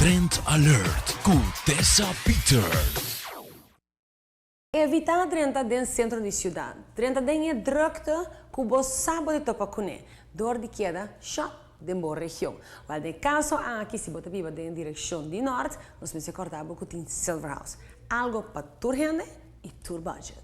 Trend Alert com Tessa Peters. Evitar trenta dentro do centro da cidade. Trenta dentro é drukte que você sabe de topa com dor de queda, só de boa região. Mas no caso aqui, se você vive em direção de norte, nós vamos acordar com o Silver House. Algo para tua renda e tua budget.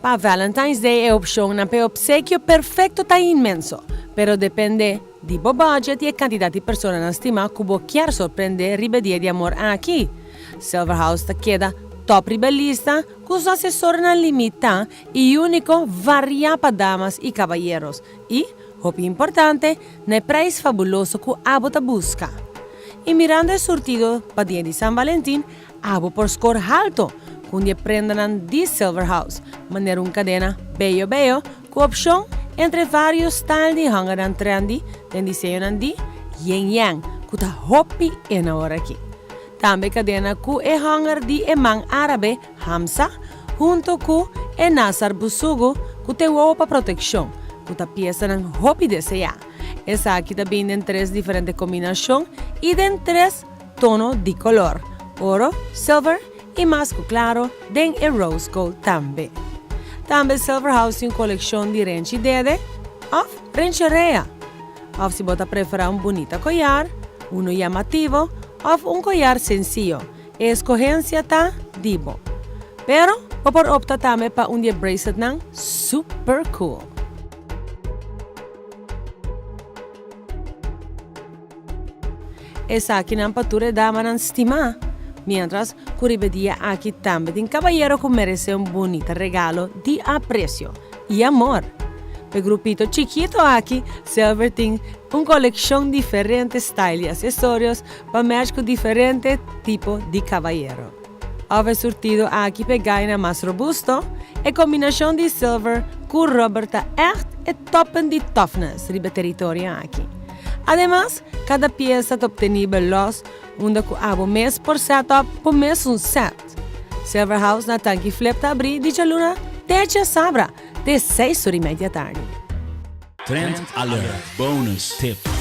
Para Valentine's Day é opção na obsequio perfeito está imenso, pero depende de bo budget e a quantidade de pessoas na estima que você quer surpreender ribedia de amor aqui. Silver House te queda top ribelista, com os assessores na limita e único varia para damas e cavalheiros. E, o importante, no preço fabuloso que a bota busca. E mirando o surtido para dia de San Valentín, abo por score alto, quando aprendan de Silver House, maneira cadena bello, com opção entre vários styles de hanger trendy, tem desenho de yin yang, que tá hopi na hora aqui. Também cadena com o hanger de imã árabe Hamza, junto com o Nasar Busugo, que tem roupa proteção, que tá peça ng hopi desejar. Essa aqui também tem 3 diferentes combinações e tem 3 tonos de color: ouro, silver e mais claro, tem o rose gold também. Também Silver House tem coleção de renche dede ou rencheria. Ou se você prefere bonita collar, chamativo ou collar sencillo. A escolhência está dibo. Pero, você opta também para bracelet ng super cool. Essa aqui na patura dama ng estima. Mientras, curibedia aqui também tem caballero que merece bonito regalo de aprecio e amor. Para grupito chiquito aqui, Silver tem coleção de diferentes styles e acessórios para match com diferentes tipos de caballero. Ove surtido aqui pegaina mais robusto, e combinação de silver com rubber tá echt e toppen de toughness ribe território aqui. Además, cada pieza está obtenible los onde abo mês por setup por mês set. Silver House na tanque flip tá abrir de luna techa sabra de 6h30 da tarde. Trend Alert Bonus Tip.